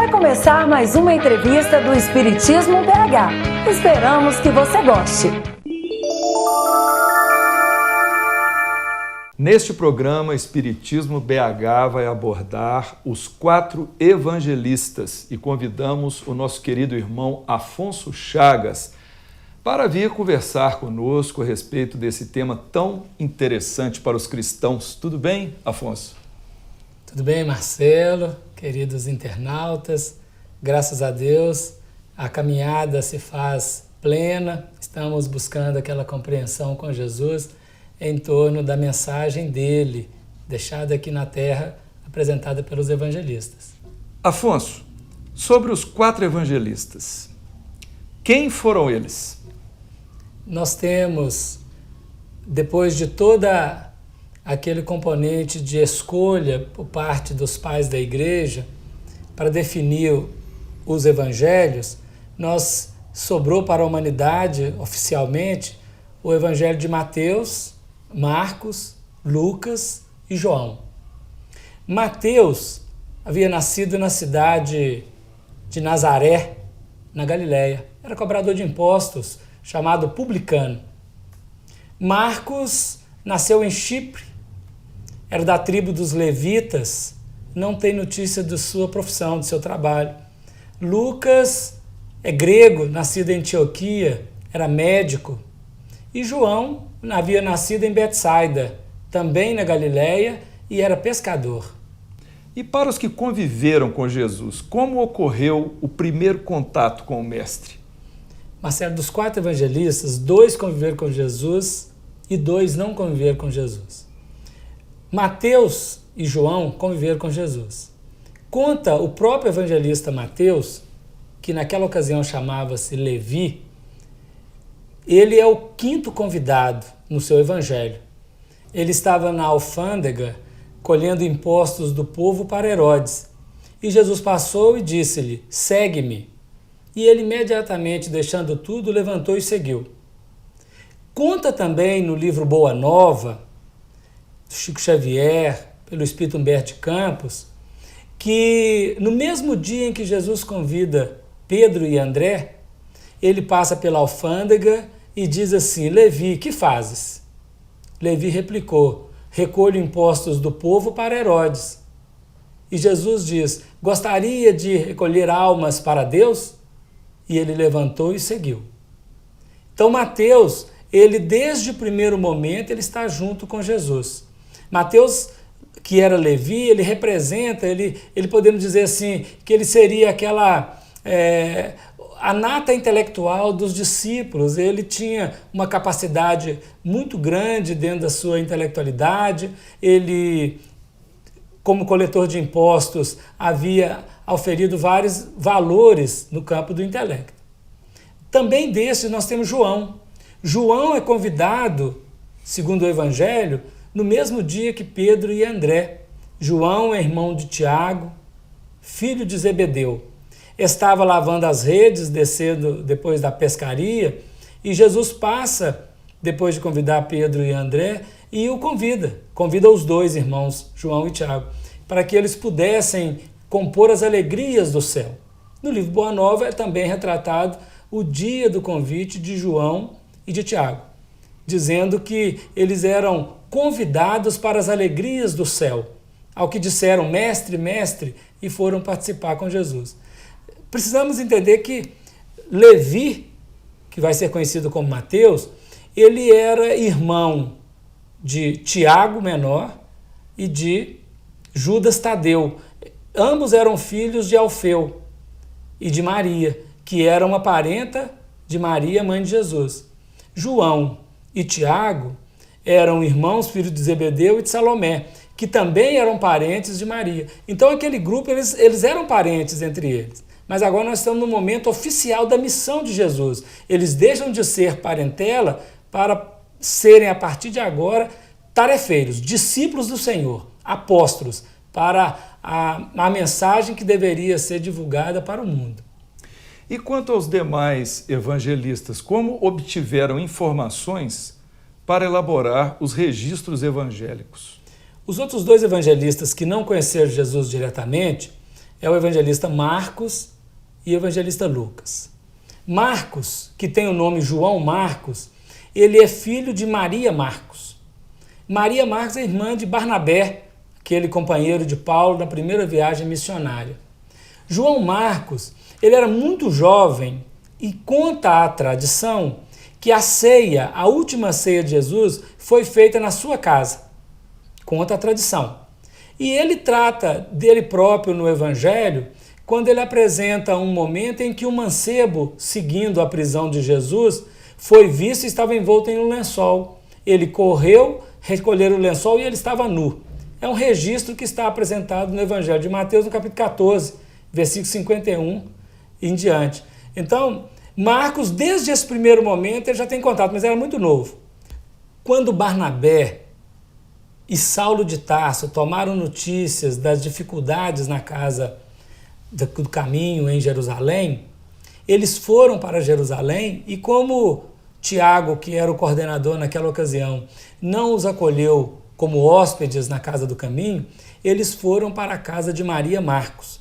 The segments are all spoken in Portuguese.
Vai começar mais uma entrevista do Espiritismo BH. Esperamos que você goste. Neste programa, Espiritismo BH vai abordar os 4 evangelistas e convidamos o nosso querido irmão Afonso Chagas para vir conversar conosco a respeito desse tema tão interessante para os cristãos. Tudo bem, Afonso? Tudo bem, Marcelo, queridos internautas. Graças a Deus, a caminhada se faz plena. Estamos buscando aquela compreensão com Jesus em torno da mensagem dele, deixada aqui na terra, apresentada pelos evangelistas. Afonso, sobre os 4 evangelistas, quem foram eles? Nós temos, depois de toda aquele componente de escolha por parte dos pais da igreja para definir os evangelhos, sobrou para a humanidade, oficialmente, o evangelho de Mateus, Marcos, Lucas e João. Mateus havia nascido na cidade de Nazaré, na Galileia. Era cobrador de impostos, chamado publicano. Marcos nasceu em Chipre, era da tribo dos levitas, não tem notícia de sua profissão, de seu trabalho. Lucas é grego, nascido em Antioquia, era médico. E João havia nascido em Betsaida, também na Galileia, e era pescador. E para os que conviveram com Jesus, como ocorreu o primeiro contato com o Mestre? Marcelo, dos 4 evangelistas, 2 conviveram com Jesus e 2 não conviveram com Jesus. Mateus e João conviveram com Jesus. Conta o próprio evangelista Mateus, que naquela ocasião chamava-se Levi, ele é o 5º convidado no seu evangelho. Ele estava na alfândega colhendo impostos do povo para Herodes. E Jesus passou e disse-lhe, segue-me. E ele imediatamente, deixando tudo, levantou e seguiu. Conta também no livro Boa Nova, do Chico Xavier, pelo Espírito Humberto de Campos, que no mesmo dia em que Jesus convida Pedro e André, ele passa pela alfândega e diz assim, Levi, que fazes? Levi replicou, recolho impostos do povo para Herodes. E Jesus diz, gostaria de recolher almas para Deus? E ele levantou e seguiu. Então Mateus, ele desde o primeiro momento, ele está junto com Jesus. Mateus, que era Levi, ele representa, ele podemos dizer assim, que ele seria aquela... a nata intelectual dos discípulos. Ele tinha uma capacidade muito grande dentro da sua intelectualidade, ele, como coletor de impostos, havia auferido vários valores no campo do intelecto. Também desses nós temos João. João é convidado, segundo o Evangelho, no mesmo dia que Pedro e André. João é irmão de Tiago, filho de Zebedeu. Estava lavando as redes, descendo depois da pescaria, e Jesus passa, depois de convidar Pedro e André, e o convida os 2 irmãos, João e Tiago, para que eles pudessem compor as alegrias do céu. No livro Boa Nova é também retratado o dia do convite de João e de Tiago, dizendo que eles eram convidados para as alegrias do céu, ao que disseram, mestre, mestre, e foram participar com Jesus. Precisamos entender que Levi, que vai ser conhecido como Mateus, ele era irmão de Tiago menor e de Judas Tadeu. Ambos eram filhos de Alfeu e de Maria, que era uma parenta de Maria, mãe de Jesus. João e Tiago eram irmãos, filhos de Zebedeu e de Salomé, que também eram parentes de Maria. Então aquele grupo, eles eram parentes entre eles. Mas agora nós estamos no momento oficial da missão de Jesus. Eles deixam de ser parentela para serem, a partir de agora, tarefeiros, discípulos do Senhor, apóstolos, para a mensagem que deveria ser divulgada para o mundo. E quanto aos demais evangelistas, como obtiveram informações para elaborar os registros evangélicos? Os outros 2 evangelistas que não conheceram Jesus diretamente, é o evangelista Marcos e o evangelista Lucas. Marcos, que tem o nome João Marcos, ele é filho de Maria Marcos. Maria Marcos é irmã de Barnabé, aquele companheiro de Paulo na primeira viagem missionária. João Marcos, ele era muito jovem e conta a tradição que a ceia, a última ceia de Jesus, foi feita na sua casa. Conta a tradição. E ele trata dele próprio no Evangelho quando ele apresenta um momento em que um mancebo, seguindo a prisão de Jesus, foi visto e estava envolto em um lençol. Ele correu, recolher o lençol e ele estava nu. É um registro que está apresentado no Evangelho de Mateus, no capítulo 14, versículo 51 em diante. Então, Marcos, desde esse primeiro momento, ele já tem contato, mas era muito novo. Quando Barnabé e Saulo de Tarso tomaram notícias das dificuldades na casa do caminho em Jerusalém, eles foram para Jerusalém e como Tiago, que era o coordenador naquela ocasião, não os acolheu como hóspedes na casa do caminho, eles foram para a casa de Maria Marcos.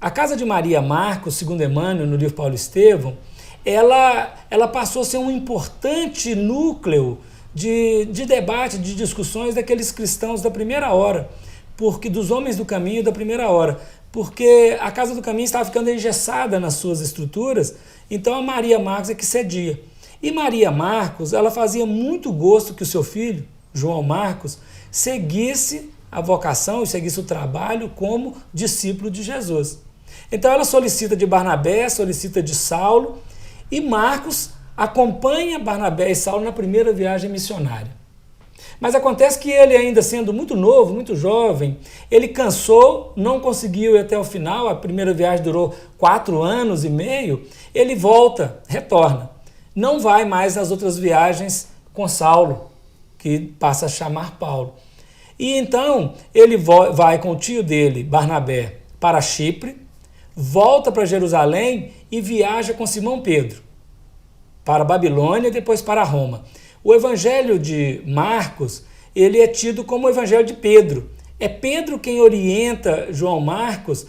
A casa de Maria Marcos, segundo Emmanuel, no livro Paulo Estevão, ela passou a ser um importante núcleo de debate, de discussões daqueles cristãos da primeira hora, porque dos homens do caminho da primeira hora, porque a casa do caminho estava ficando engessada nas suas estruturas, então a Maria Marcos é que cedia. E Maria Marcos, ela fazia muito gosto que o seu filho, João Marcos, seguisse a vocação e seguisse o trabalho como discípulo de Jesus. Então ela solicita de Barnabé, solicita de Saulo, e Marcos acompanha Barnabé e Saulo na primeira viagem missionária. Mas acontece que ele, ainda sendo muito novo, muito jovem, ele cansou, não conseguiu ir até o final, a primeira viagem durou 4 anos e meio, ele volta, retorna. Não vai mais nas outras viagens com Saulo, que passa a chamar Paulo. E então ele vai com o tio dele, Barnabé, para Chipre, volta para Jerusalém e viaja com Simão Pedro para Babilônia e depois para Roma. O evangelho de Marcos, ele é tido como o evangelho de Pedro. É Pedro quem orienta João Marcos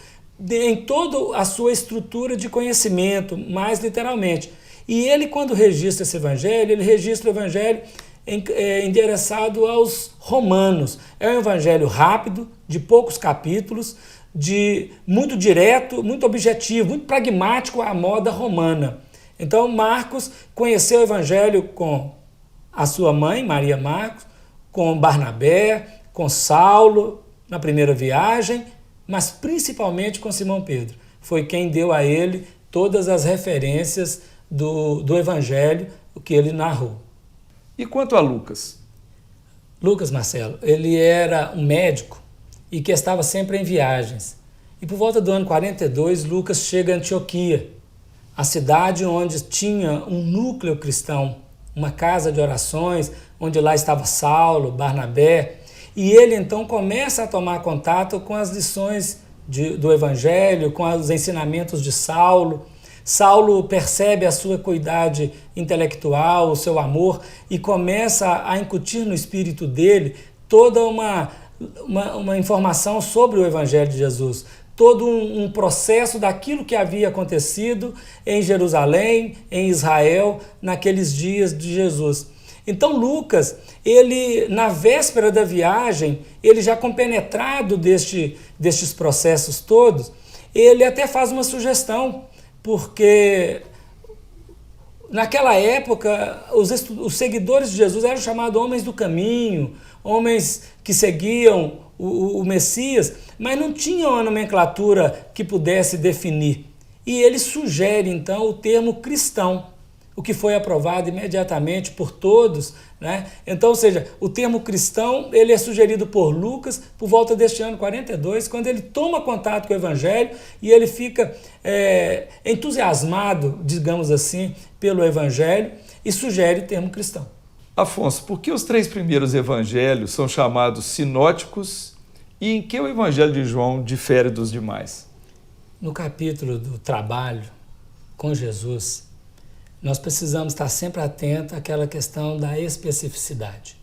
em toda a sua estrutura de conhecimento, mais literalmente. E ele, quando registra esse evangelho, ele registra o evangelho endereçado aos romanos. É um evangelho rápido, de poucos capítulos, muito direto, muito objetivo, muito pragmático à moda romana. Então, Marcos conheceu o evangelho com a sua mãe, Maria Marcos, com Barnabé, com Saulo, na primeira viagem, mas principalmente com Simão Pedro. Foi quem deu a ele todas as referências do evangelho, o que ele narrou. E quanto a Lucas? Lucas, Marcelo, ele era um médico e que estava sempre em viagens. E por volta do ano 42, Lucas chega a Antioquia, a cidade onde tinha um núcleo cristão, uma casa de orações, onde lá estava Saulo, Barnabé, e ele então começa a tomar contato com as lições do Evangelho, com os ensinamentos de Saulo. Saulo percebe a sua acuidade intelectual, o seu amor, e começa a incutir no espírito dele toda uma informação sobre o Evangelho de Jesus, todo um processo daquilo que havia acontecido em Jerusalém, em Israel, naqueles dias de Jesus. Então Lucas, ele na véspera da viagem, ele já compenetrado destes processos todos, ele até faz uma sugestão, porque naquela época os seguidores de Jesus eram chamados homens do caminho, homens que seguiam o Messias, mas não tinham uma nomenclatura que pudesse definir. E ele sugere, então, o termo cristão, o que foi aprovado imediatamente por todos, né? Então, ou seja, o termo cristão, ele é sugerido por Lucas por volta deste ano 42, quando ele toma contato com o Evangelho e ele fica entusiasmado, digamos assim, pelo Evangelho e sugere o termo cristão. Afonso, por que os 3 primeiros evangelhos são chamados sinóticos e em que o evangelho de João difere dos demais? No capítulo do trabalho com Jesus, nós precisamos estar sempre atentos àquela questão da especificidade.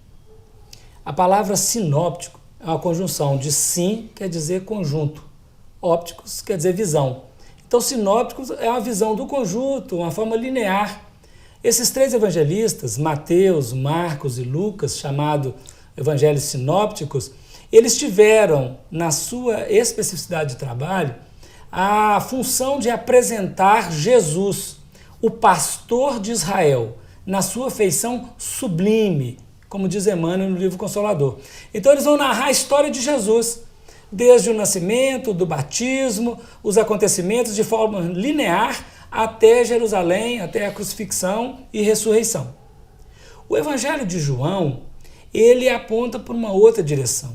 A palavra sinóptico é uma conjunção de sim, quer dizer conjunto, ópticos quer dizer visão. Então, sinópticos é uma visão do conjunto, uma forma linear. Esses três evangelistas, Mateus, Marcos e Lucas, chamados evangelhos sinópticos, eles tiveram, na sua especificidade de trabalho, a função de apresentar Jesus, o pastor de Israel, na sua feição sublime, como diz Emmanuel no livro Consolador. Então eles vão narrar a história de Jesus, desde o nascimento, do batismo, os acontecimentos de forma linear até Jerusalém, até a crucifixão e ressurreição. O Evangelho de João, ele aponta por uma outra direção.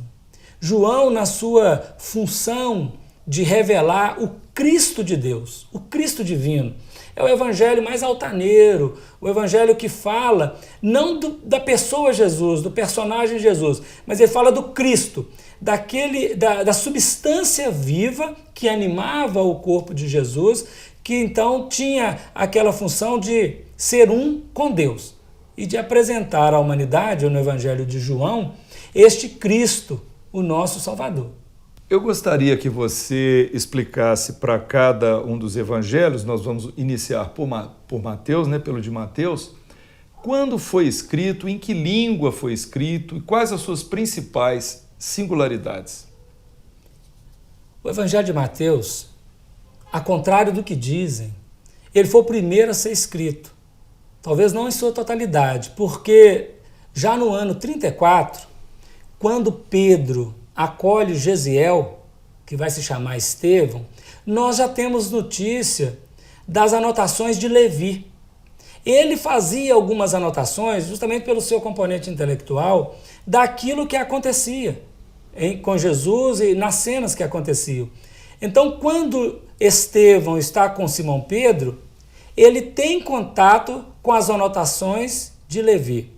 João, na sua função de revelar o Cristo de Deus, o Cristo divino, é o evangelho mais altaneiro, o evangelho que fala não da pessoa Jesus, do personagem Jesus, mas ele fala do Cristo, da substância viva que animava o corpo de Jesus, que então tinha aquela função de ser um com Deus e de apresentar à humanidade, no evangelho de João, este Cristo, o nosso Salvador. Eu gostaria que você explicasse para cada um dos evangelhos, nós vamos iniciar por Mateus, pelo de Mateus, quando foi escrito, em que língua foi escrito e quais as suas principais singularidades. O evangelho de Mateus, ao contrário do que dizem, ele foi o primeiro a ser escrito. Talvez não em sua totalidade, porque já no ano 34, quando Pedro acolhe Gesiel, que vai se chamar Estevão, nós já temos notícia das anotações de Levi. Ele fazia algumas anotações, justamente pelo seu componente intelectual, daquilo que acontecia com Jesus e nas cenas que aconteciam. Então, quando Estevão está com Simão Pedro, ele tem contato com as anotações de Levi.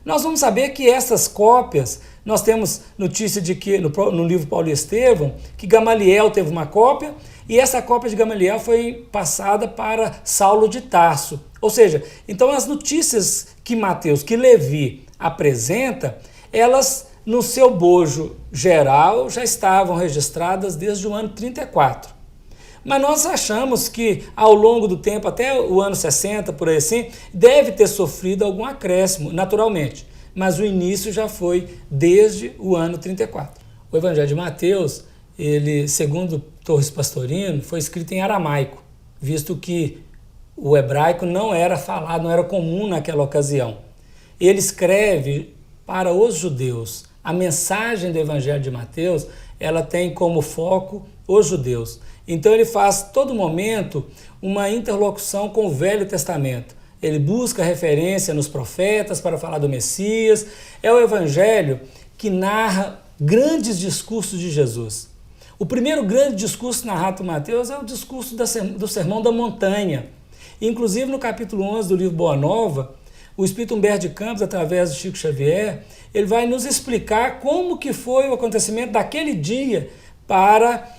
Nós vamos saber que essas cópias, nós temos notícia de que no livro Paulo e Estevão, que Gamaliel teve uma cópia, e essa cópia de Gamaliel foi passada para Saulo de Tarso. Ou seja, então as notícias que Mateus, que Levi apresenta, elas no seu bojo geral já estavam registradas desde o ano 34. Mas nós achamos que ao longo do tempo, até o ano 60, por aí assim, deve ter sofrido algum acréscimo, naturalmente. Mas o início já foi desde o ano 34. O Evangelho de Mateus, ele, segundo Torres Pastorino, foi escrito em aramaico, visto que o hebraico não era falado, não era comum naquela ocasião. Ele escreve para os judeus. A mensagem do Evangelho de Mateus, ela tem como foco os judeus. Então ele faz todo momento uma interlocução com o Velho Testamento. Ele busca referência nos profetas para falar do Messias. É o Evangelho que narra grandes discursos de Jesus. O primeiro grande discurso narrado por Mateus é o discurso do Sermão da Montanha. Inclusive no capítulo 11 do livro Boa Nova, o Espírito Humberto de Campos, através de Chico Xavier, ele vai nos explicar como que foi o acontecimento daquele dia para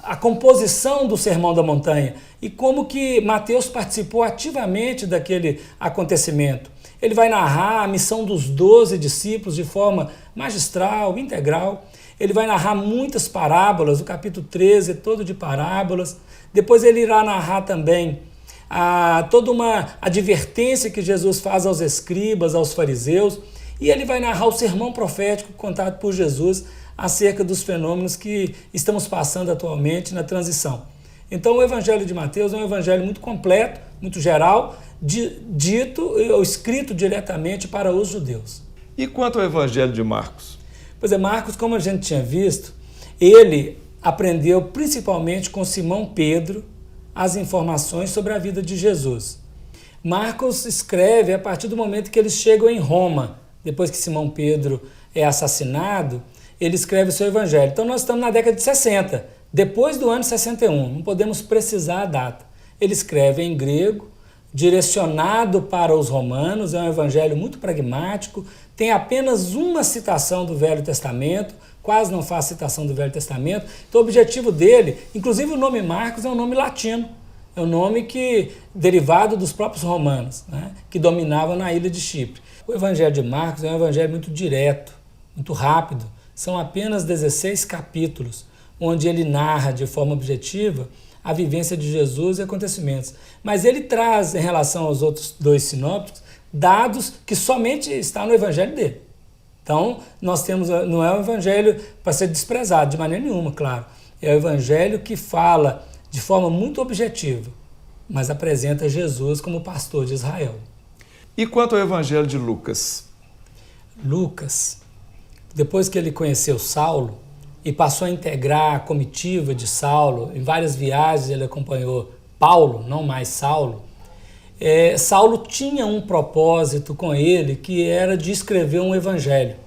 a composição do Sermão da Montanha e como que Mateus participou ativamente daquele acontecimento. Ele vai narrar a missão dos 12 discípulos de forma magistral, integral. Ele vai narrar muitas parábolas, o capítulo 13 é todo de parábolas. Depois ele irá narrar também toda uma advertência que Jesus faz aos escribas, aos fariseus, e ele vai narrar o sermão profético contado por Jesus acerca dos fenômenos que estamos passando atualmente na transição. Então o Evangelho de Mateus é um evangelho muito completo, muito geral, dito ou escrito diretamente para os judeus. E quanto ao Evangelho de Marcos? Pois é, Marcos, como a gente tinha visto, ele aprendeu principalmente com Simão Pedro as informações sobre a vida de Jesus. Marcos escreve a partir do momento que eles chegam em Roma, depois que Simão Pedro é assassinado, ele escreve o seu evangelho. Então nós estamos na década de 60, depois do ano 61, não podemos precisar a data. Ele escreve em grego, direcionado para os romanos, é um evangelho muito pragmático, tem apenas uma citação do Velho Testamento, quase não faz citação do Velho Testamento. Então o objetivo dele, inclusive o nome Marcos é um nome latino, é um nome derivado dos próprios romanos, que dominavam na ilha de Chipre. O Evangelho de Marcos é um evangelho muito direto, muito rápido, são apenas 16 capítulos, onde ele narra de forma objetiva a vivência de Jesus e acontecimentos. Mas ele traz, em relação aos outros dois sinópticos, dados que somente estão no evangelho dele. Então, nós temos, não é um evangelho para ser desprezado de maneira nenhuma, claro. É o evangelho que fala de forma muito objetiva, mas apresenta Jesus como pastor de Israel. E quanto ao evangelho de Lucas? Lucas, depois que ele conheceu Saulo e passou a integrar a comitiva de Saulo, em várias viagens ele acompanhou Paulo, não mais Saulo, Saulo tinha um propósito com ele, que era de escrever um evangelho.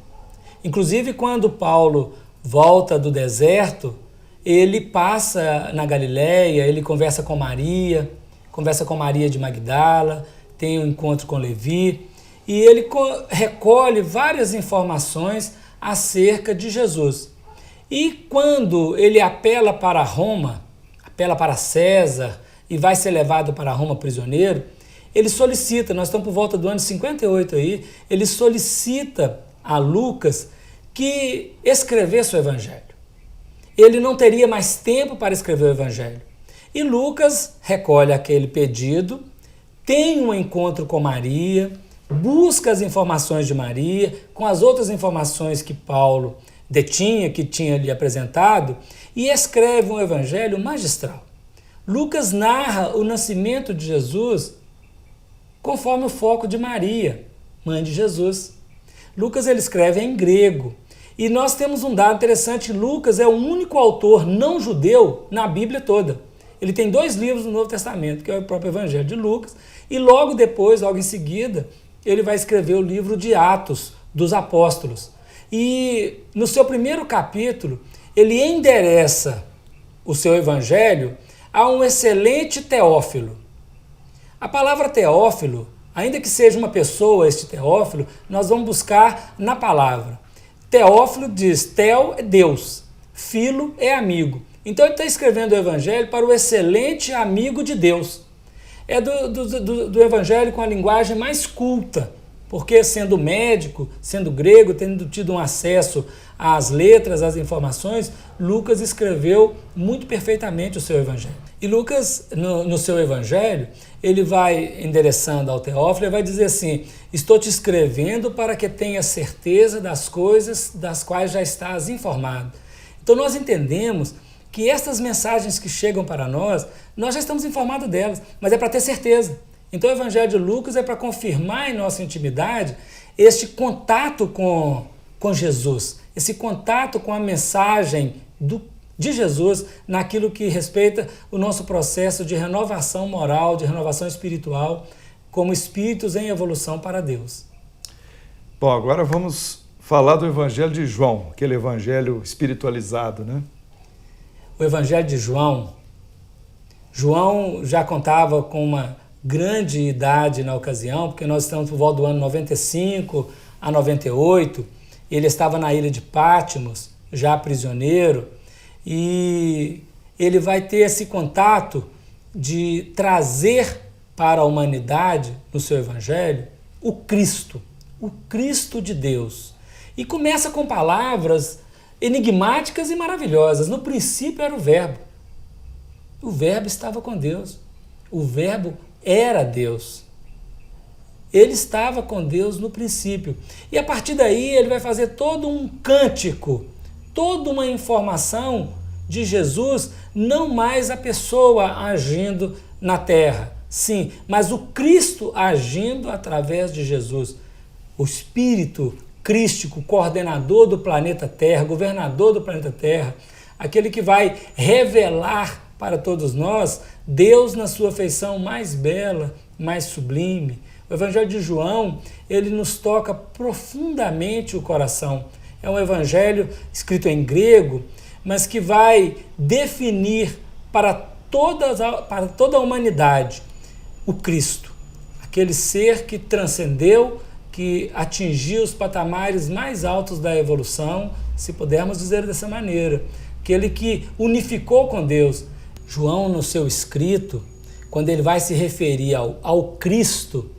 Inclusive, quando Paulo volta do deserto, ele passa na Galileia, ele conversa com Maria de Magdala, tem um encontro com Levi, e ele recolhe várias informações acerca de Jesus. E quando ele apela para Roma, apela para César, e vai ser levado para Roma prisioneiro, ele solicita, nós estamos por volta do ano 58 aí, ele solicita a Lucas que escrevesse o evangelho. Ele não teria mais tempo para escrever o evangelho. E Lucas recolhe aquele pedido, tem um encontro com Maria, busca as informações de Maria, com as outras informações que Paulo detinha, que tinha lhe apresentado, e escreve um evangelho magistral. Lucas narra o nascimento de Jesus conforme o foco de Maria, mãe de Jesus. Lucas ele escreve em grego. E nós temos um dado interessante: Lucas é o único autor não judeu na Bíblia toda. Ele tem 2 livros no Novo Testamento, que é o próprio Evangelho de Lucas, e logo depois, logo em seguida, ele vai escrever o livro de Atos dos Apóstolos. E no seu primeiro capítulo, ele endereça o seu Evangelho a um excelente Teófilo. A palavra Teófilo, ainda que seja uma pessoa, este Teófilo, nós vamos buscar na palavra. Teófilo diz, Teo é Deus, Filo é amigo. Então ele está escrevendo o evangelho para o excelente amigo de Deus. É do evangelho com a linguagem mais culta, porque sendo médico, sendo grego, tendo tido um acesso às letras, às informações, Lucas escreveu muito perfeitamente o seu evangelho. E Lucas, no seu evangelho, ele vai endereçando ao Teófilo e vai dizer assim: estou te escrevendo para que tenhas certeza das coisas das quais já estás informado. Então nós entendemos que estas mensagens que chegam para nós já estamos informados delas, mas é para ter certeza. Então o evangelho de Lucas é para confirmar em nossa intimidade este contato com Jesus, esse contato com a mensagem de Jesus naquilo que respeita o nosso processo de renovação moral, de renovação espiritual, como espíritos em evolução para Deus. Bom, agora vamos falar do Evangelho de João, aquele evangelho espiritualizado, né? O Evangelho de João já contava com uma grande idade na ocasião, porque nós estamos por volta do ano 95 a 98, ele estava na ilha de Patmos, já prisioneiro, e ele vai ter esse contato de trazer para a humanidade, no seu evangelho, o Cristo de Deus. E começa com palavras enigmáticas e maravilhosas. No princípio era o Verbo. O Verbo estava com Deus. O Verbo era Deus. Ele estava com Deus no princípio. E a partir daí ele vai fazer todo um cântico, toda uma informação de Jesus, não mais a pessoa agindo na terra, sim, mas o Cristo agindo através de Jesus. O Espírito crístico, coordenador do planeta Terra, governador do planeta Terra, aquele que vai revelar para todos nós Deus na sua feição mais bela, mais sublime. O Evangelho de João, ele nos toca profundamente o coração. É um evangelho escrito em grego, mas que vai definir para toda a humanidade o Cristo, aquele ser que transcendeu, que atingiu os patamares mais altos da evolução, se pudermos dizer dessa maneira, aquele que unificou com Deus. João, no seu escrito, quando ele vai se referir ao Cristo,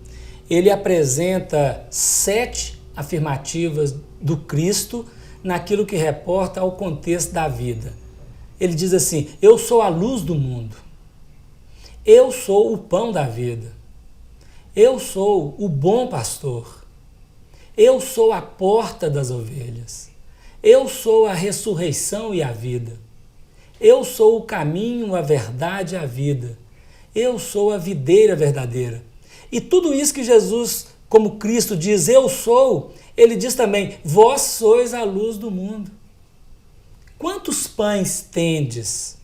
ele apresenta 7 afirmativas do Cristo naquilo que reporta ao contexto da vida. ele diz assim: eu sou a luz do mundo, eu sou o pão da vida, eu sou o bom pastor, eu sou a porta das ovelhas, eu sou a ressurreição e a vida, eu sou o caminho, a verdade e a vida, eu sou a videira verdadeira. E tudo isso que Jesus, como Cristo, diz, eu sou, ele diz também, vós sois a luz do mundo. Quantos pães tendes?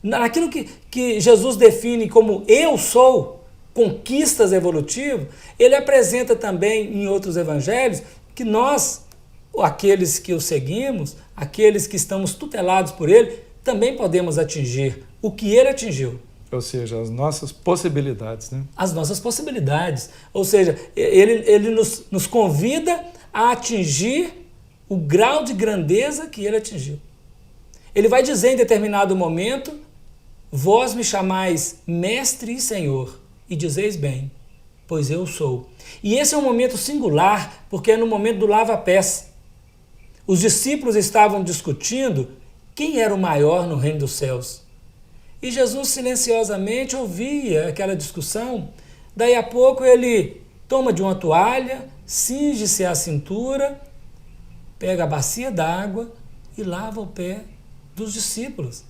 Naquilo que Jesus define como eu sou, conquistas evolutivas, ele apresenta também em outros evangelhos que nós, aqueles que o seguimos, aqueles que estamos tutelados por ele, também podemos atingir o que ele atingiu. Ou seja, as nossas possibilidades, né? As nossas possibilidades. Ou seja, ele nos convida a atingir o grau de grandeza que ele atingiu. Ele vai dizer em determinado momento, vós me chamais mestre e senhor, e dizeis bem, pois eu sou. E esse é um momento singular, porque é no momento do lava-pés. Os discípulos estavam discutindo quem era o maior no reino dos céus. E Jesus silenciosamente ouvia aquela discussão. Daí a pouco ele toma de uma toalha, cinge-se à cintura, pega a bacia d'água e lava o pé dos discípulos.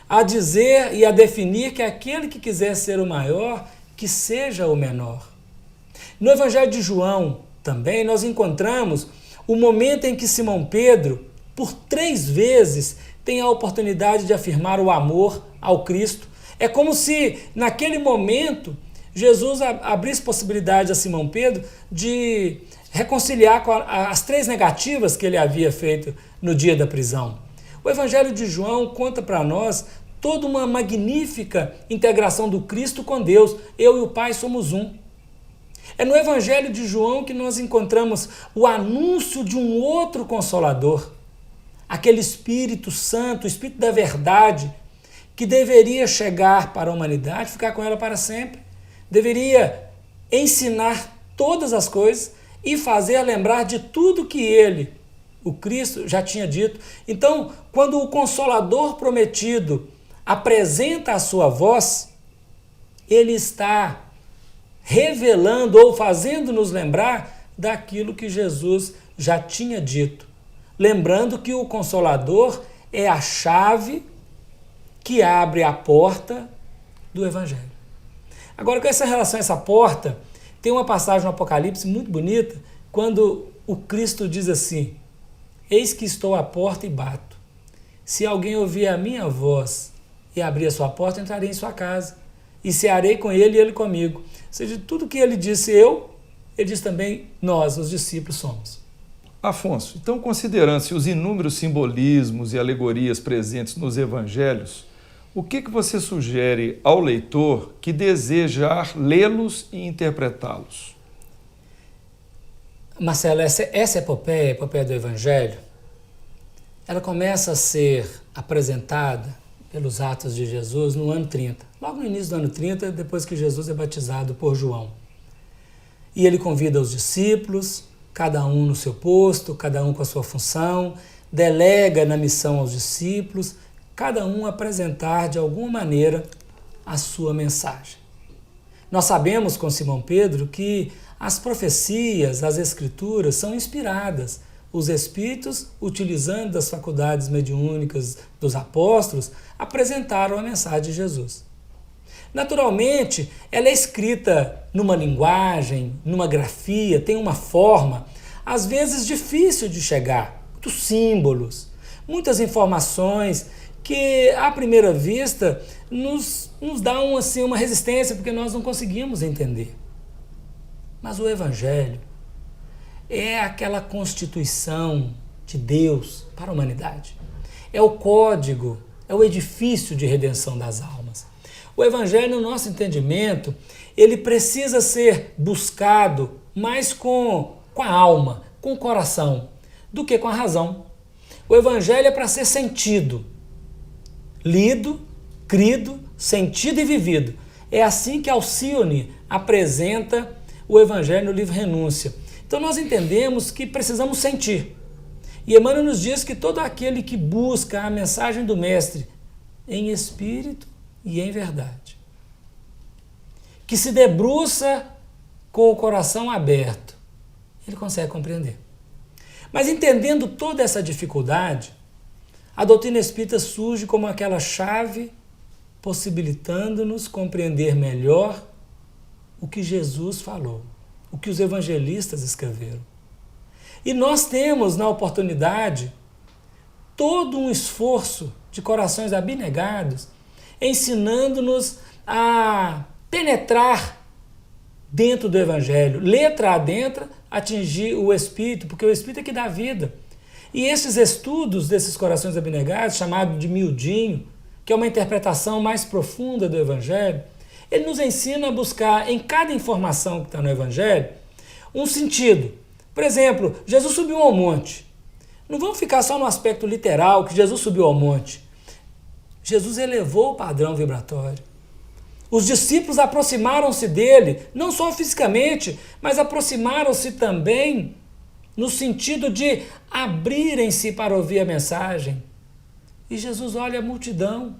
A dizer e a definir que aquele que quiser ser o maior, que seja o menor. No Evangelho de João também nós encontramos o momento em que Simão Pedro, por 3 vezes, tem a oportunidade de afirmar o amor ao Cristo. É como se, naquele momento, Jesus abrisse possibilidade a Simão Pedro de reconciliar com as 3 negativas que ele havia feito no dia da prisão. O Evangelho de João conta para nós toda uma magnífica integração do Cristo com Deus. Eu e o Pai somos um. É no Evangelho de João que nós encontramos o anúncio de um outro Consolador, aquele Espírito Santo, o Espírito da verdade, que deveria chegar para a humanidade, ficar com ela para sempre, deveria ensinar todas as coisas e fazer lembrar de tudo que ele, o Cristo, já tinha dito. Então, quando o Consolador prometido apresenta a sua voz, ele está revelando ou fazendo-nos lembrar daquilo que Jesus já tinha dito. Lembrando que o Consolador é a chave que abre a porta do Evangelho. Agora, com essa relação a essa porta, tem uma passagem no Apocalipse muito bonita, quando o Cristo diz assim: eis que estou à porta e bato. Se alguém ouvir a minha voz e abrir a sua porta, entrarei em sua casa, e cearei com ele e ele comigo. Ou seja, tudo que ele disse ele diz também nós, os discípulos, somos. Afonso, então, considerando-se os inúmeros simbolismos e alegorias presentes nos evangelhos, o que você sugere ao leitor que desejar lê-los e interpretá-los? Marcelo, essa epopeia, a epopeia do Evangelho, ela começa a ser apresentada pelos Atos de Jesus no ano 30. Logo no início do ano 30, depois que Jesus é batizado por João. E ele convida os discípulos, cada um no seu posto, cada um com a sua função, delega na missão aos discípulos, cada um apresentar de alguma maneira a sua mensagem. Nós sabemos com Simão Pedro que as profecias, as escrituras são inspiradas. Os espíritos, utilizando das faculdades mediúnicas dos apóstolos, apresentaram a mensagem de Jesus. Naturalmente, ela é escrita numa linguagem, numa grafia, tem uma forma, às vezes difícil de chegar, muitos símbolos, muitas informações que, à primeira vista, nos dão assim, uma resistência, porque nós não conseguimos entender. Mas o Evangelho é aquela constituição de Deus para a humanidade. É o código, é o edifício de redenção das almas. O Evangelho, no nosso entendimento, ele precisa ser buscado mais com a alma, com o coração, do que com a razão. O Evangelho é para ser sentido, lido, crido, sentido e vivido. É assim que Alcione apresenta o Evangelho no livro Renúncia. Então nós entendemos que precisamos sentir. E Emmanuel nos diz que todo aquele que busca a mensagem do Mestre em espírito e em verdade, que se debruça com o coração aberto, ele consegue compreender. Mas entendendo toda essa dificuldade, a doutrina espírita surge como aquela chave possibilitando-nos compreender melhor o que Jesus falou, o que os evangelistas escreveram. E nós temos na oportunidade todo um esforço de corações abnegados, ensinando-nos a penetrar dentro do Evangelho, letra adentro, atingir o Espírito, porque o Espírito é que dá vida. E esses estudos desses corações abnegados, chamado de miudinho, que é uma interpretação mais profunda do Evangelho, ele nos ensina a buscar em cada informação que está no Evangelho um sentido. Por exemplo, Jesus subiu ao monte. Não vamos ficar só no aspecto literal, que Jesus subiu ao monte. Jesus elevou o padrão vibratório. Os discípulos aproximaram-se dele, não só fisicamente, mas aproximaram-se também no sentido de abrirem-se para ouvir a mensagem. E Jesus olha a multidão,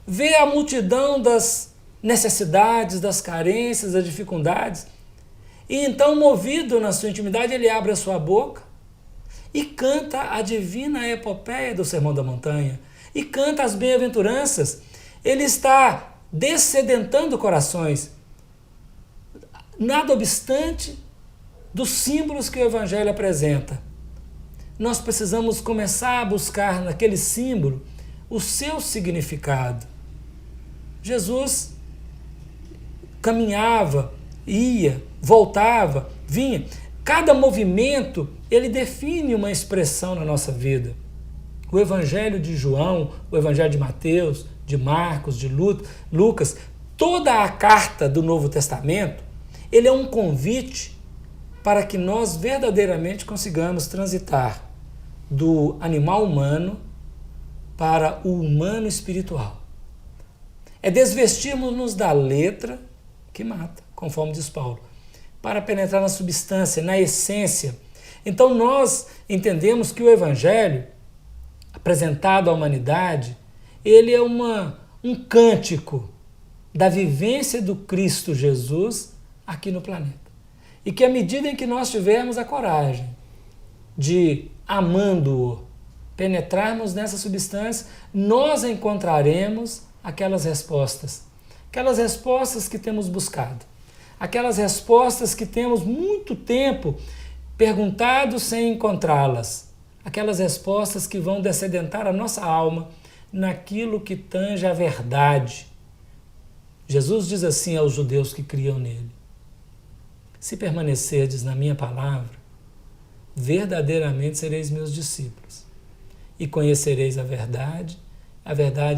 vê a multidão das necessidades, das carências, das dificuldades, e então, movido na sua intimidade, ele abre a sua boca e canta a divina epopeia do Sermão da Montanha, e canta as bem-aventuranças. Ele está dessedentando corações, nada obstante dos símbolos que o Evangelho apresenta. Nós precisamos começar a buscar naquele símbolo o seu significado. Jesus caminhava, ia, voltava, vinha. Cada movimento, ele define uma expressão na nossa vida. O Evangelho de João, o Evangelho de Mateus, de Marcos, de Lucas, toda a carta do Novo Testamento, ele é um convite para que nós verdadeiramente consigamos transitar do animal humano para o humano espiritual. É desvestirmos-nos da letra que mata, conforme diz Paulo, para penetrar na substância, na essência. Então nós entendemos que o Evangelho apresentado à humanidade, ele é um cântico da vivência do Cristo Jesus aqui no planeta. E que à medida em que nós tivermos a coragem de, amando-o, penetrarmos nessa substância, nós encontraremos aquelas respostas que temos buscado, aquelas respostas que temos muito tempo perguntado sem encontrá-las, aquelas respostas que vão descedentar a nossa alma naquilo que tange a verdade. Jesus diz assim aos judeus que criam nele: se permanecerdes na minha palavra, verdadeiramente sereis meus discípulos, e conhecereis a verdade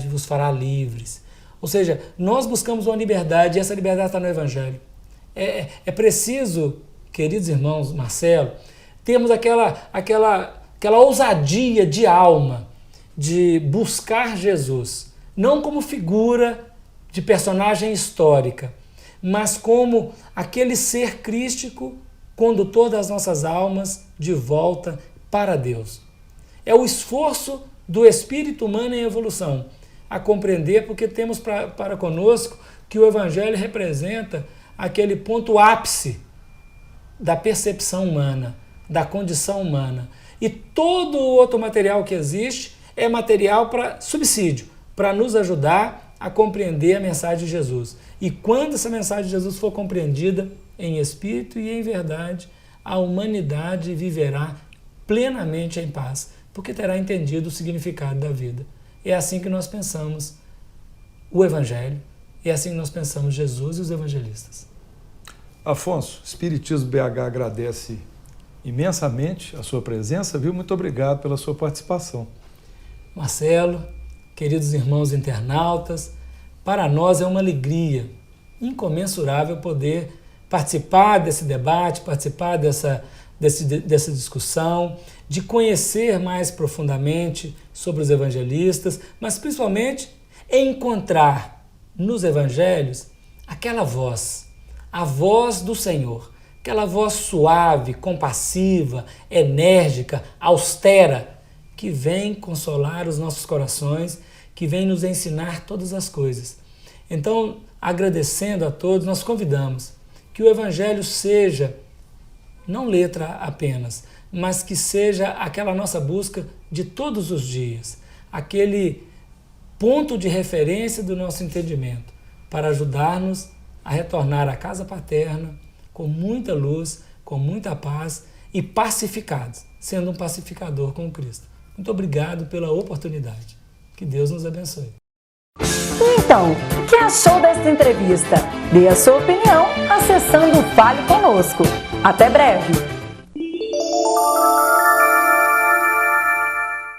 vos fará livres. Ou seja, nós buscamos uma liberdade, e essa liberdade está no Evangelho. É preciso, queridos irmãos, Marcelo, termos aquela ousadia de alma de buscar Jesus, não como figura de personagem histórica, mas como aquele ser crístico, condutor das nossas almas de volta para Deus. É o esforço do espírito humano em evolução a compreender, porque temos para conosco que o Evangelho representa aquele ponto ápice da percepção humana, da condição humana. E todo o outro material que existe é material para subsídio, para nos ajudar a compreender a mensagem de Jesus. E quando essa mensagem de Jesus for compreendida em espírito e em verdade, a humanidade viverá plenamente em paz, porque terá entendido o significado da vida. É assim que nós pensamos o Evangelho, é assim que nós pensamos Jesus e os evangelistas. Afonso, Espiritismo BH agradece imensamente a sua presença, viu? Muito obrigado pela sua participação. Marcelo, queridos irmãos internautas, para nós é uma alegria incomensurável poder participar desse debate, participar dessa discussão, de conhecer mais profundamente sobre os evangelistas, mas principalmente encontrar nos evangelhos aquela voz, a voz do Senhor, aquela voz suave, compassiva, enérgica, austera, que vem consolar os nossos corações, que vem nos ensinar todas as coisas. Então, agradecendo a todos, nós convidamos que o Evangelho seja, não letra apenas, mas que seja aquela nossa busca de todos os dias, aquele ponto de referência do nosso entendimento, para ajudar-nos a retornar à casa paterna com muita luz, com muita paz e pacificados, sendo um pacificador com Cristo. Muito obrigado pela oportunidade. Que Deus nos abençoe. Então, o que achou desta entrevista? Dê a sua opinião acessando o Fale Conosco. Até breve!